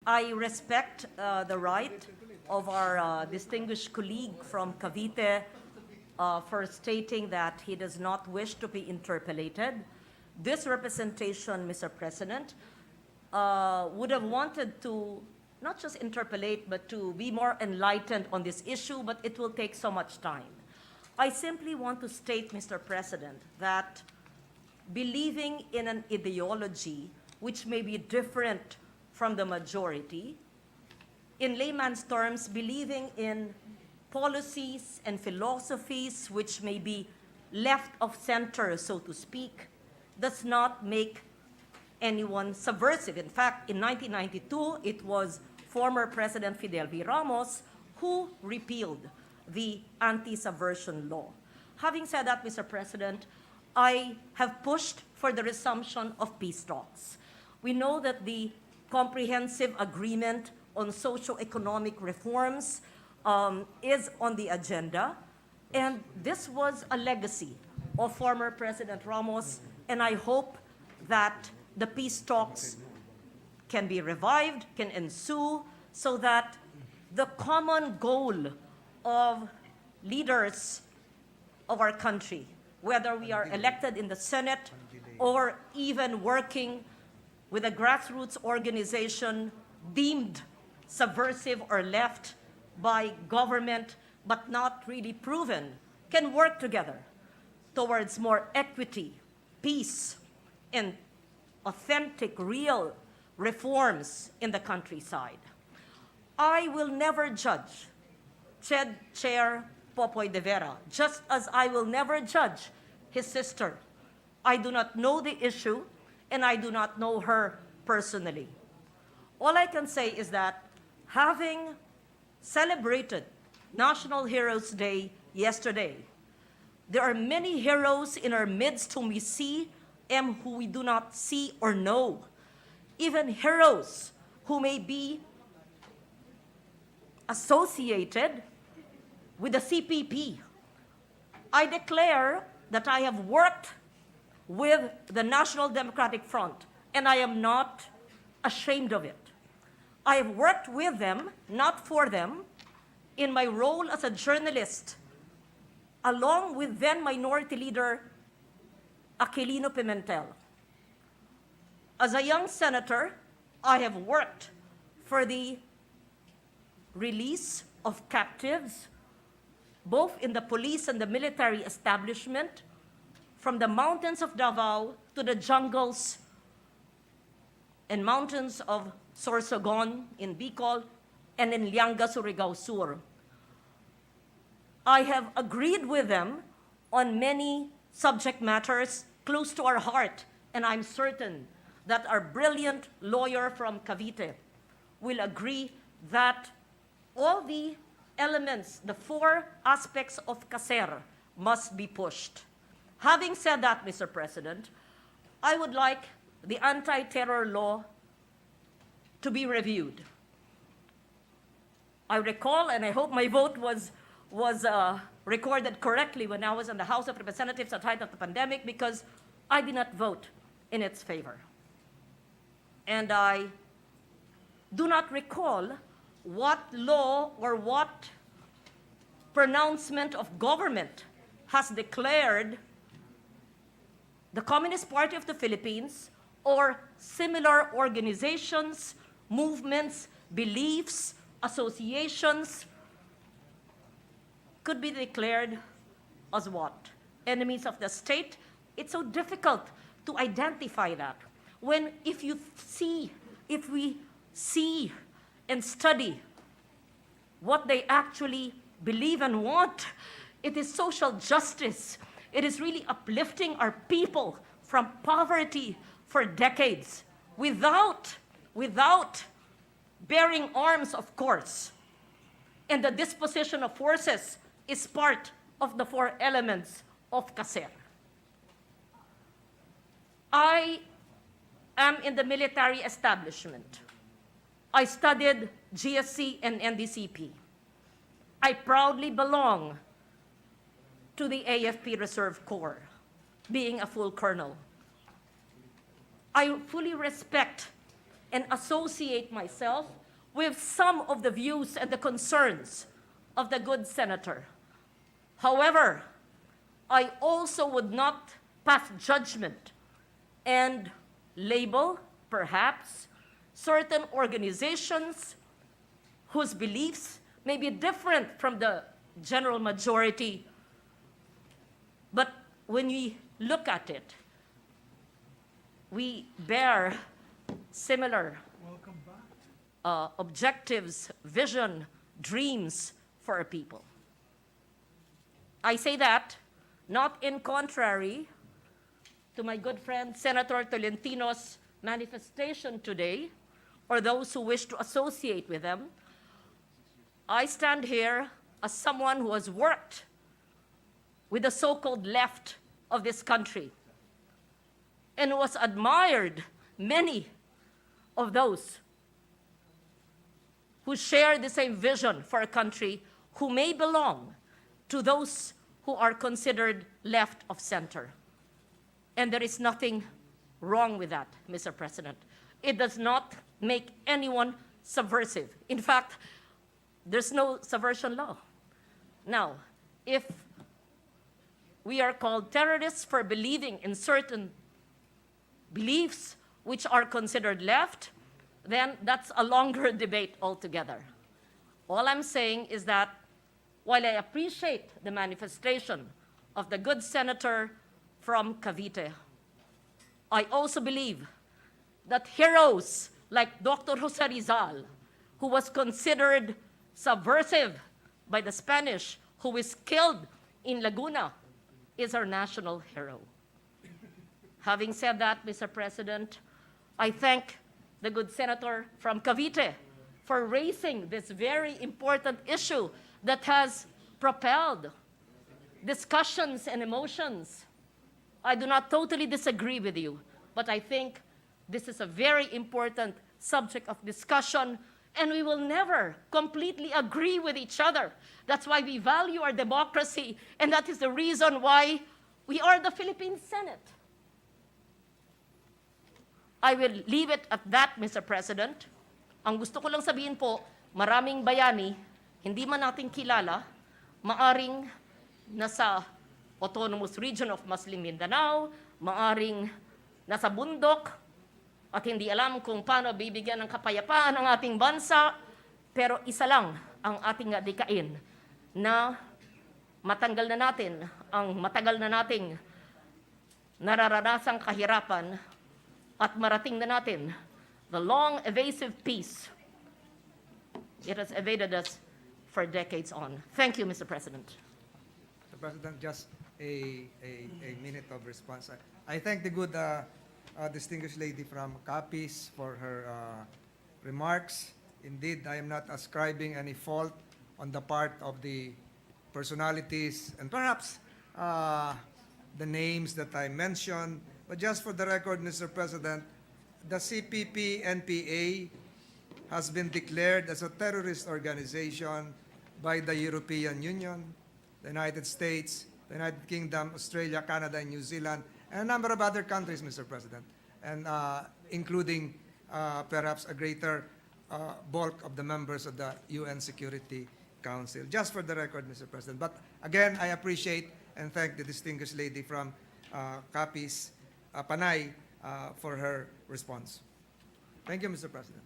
I respect the right of our distinguished colleague from Cavite for stating that he does not wish to be interpellated. This representation, Mr. President, would have wanted to not just interpellate, but to be more enlightened on this issue, but it will take so much time. I simply want to state, Mr. President, that believing in an ideology which may be different from the majority, in layman's terms, believing in policies and philosophies which may be left of center, so to speak, does not make anyone subversive. In fact, in 1992, it was former President Fidel V. Ramos who repealed the anti-subversion law. Having said that, Mr. President, I have pushed for the resumption of peace talks. We know that the comprehensive agreement on socio-economic reforms is on the agenda, and this was a legacy of former President Ramos, and I hope that the peace talks can be revived, can ensue, so that the common goal of leaders of our country, whether we are elected in the Senate or even working with a grassroots organization deemed subversive or left by government but not really proven, can work together towards more equity, peace, and authentic, real reforms in the countryside. I will never judge Chair Popoy de Vera, just as I will never judge his sister. I do not know the issue, and I do not know her personally. All I can say is that having celebrated National Heroes Day yesterday, there are many heroes in our midst whom we see and who we do not see or know. Even heroes who may be associated with the CPP. I declare that I have worked with the National Democratic Front, and I am not ashamed of it. I have worked with them, not for them, in my role as a journalist, along with then Minority Leader Aquilino Pimentel. As a young senator, I have worked for the release of captives, both in the police and the military establishment, from the mountains of Davao to the jungles and mountains of Sorsogon in Bicol and in Lianga, Surigao Sur. I have agreed with them on many subject matters close to our heart, and I'm certain that our brilliant lawyer from Cavite will agree that all the elements, the four aspects of CASER must be pushed. Having said that, Mr. President, I would like the anti-terror law to be reviewed. I recall, and I hope my vote was recorded correctly when I was in the House of Representatives at the height of the pandemic, because I did not vote in its favor. And I do not recall what law or what pronouncement of government has declared the Communist Party of the Philippines or similar organizations, movements, beliefs, associations could be declared as what? Enemies of the state? It's so difficult to identify that. When if we see and study what they actually believe and want, it is social justice. It is really uplifting our people from poverty for decades without bearing arms, of course. And the disposition of forces is part of the four elements of CASER. I am in the military establishment. I studied GSC and NDCP. I proudly belong to the AFP Reserve Corps, being a full colonel. I fully respect and associate myself with some of the views and the concerns of the good senator. However, I also would not pass judgment and label, perhaps, certain organizations whose beliefs may be different from the general majority. But when we look at it, we bear similar objectives, vision, dreams for our people. I say that not in contrary to my good friend Senator Tolentino's manifestation today, or those who wish to associate with them. I stand here as someone who has worked with the so-called left of this country and was admired many of those who share the same vision for a country, who may belong to those who are considered left of center. And there is nothing wrong with that, Mr. President. It does not make anyone subversive. In fact, there's no subversion law. Now, if we are called terrorists for believing in certain beliefs which are considered left, then that's a longer debate altogether. All I'm saying is that while I appreciate the manifestation of the good senator from Cavite, I also believe that heroes like Dr. Jose Rizal, who was considered subversive by the Spanish, who is killed in Laguna, is our national hero. Having said that, Mr. President, I thank the good senator from Cavite for raising this very important issue that has propelled discussions and emotions. I do not totally disagree with you, but I think this is a very important subject of discussion, and we will never completely agree with each other. That's why we value our democracy, and that is the reason why we are the Philippine Senate. I will leave it at that, Mr. President. Ang gusto ko lang sabihin po, maraming bayani, hindi man natin kilala, maaring nasa autonomous region of Muslim Mindanao, maaring nasa bundok, at hindi alam kung paano bibigyan ng kapayapaan ang ating bansa, pero isa lang ang ating adikain na matanggal na natin ang matagal na nating nararanasang kahirapan at marating na natin the long evasive peace. It has evaded us for decades on. Thank you, Mr. President. Mr. President, just a minute of response. I thank the good distinguished lady from Capiz for her remarks. Indeed, I am not ascribing any fault on the part of the personalities and perhaps the names that I mentioned. But just for the record, Mr. President, the CPP-NPA has been declared as a terrorist organization by the European Union, the United States, the United Kingdom, Australia, Canada, and New Zealand, and a number of other countries, Mr. President, and including perhaps a greater bulk of the members of the UN Security Council. Just for the record, Mr. President. But again, I appreciate and thank the distinguished lady from Capiz, Panay, for her response. Thank you, Mr. President.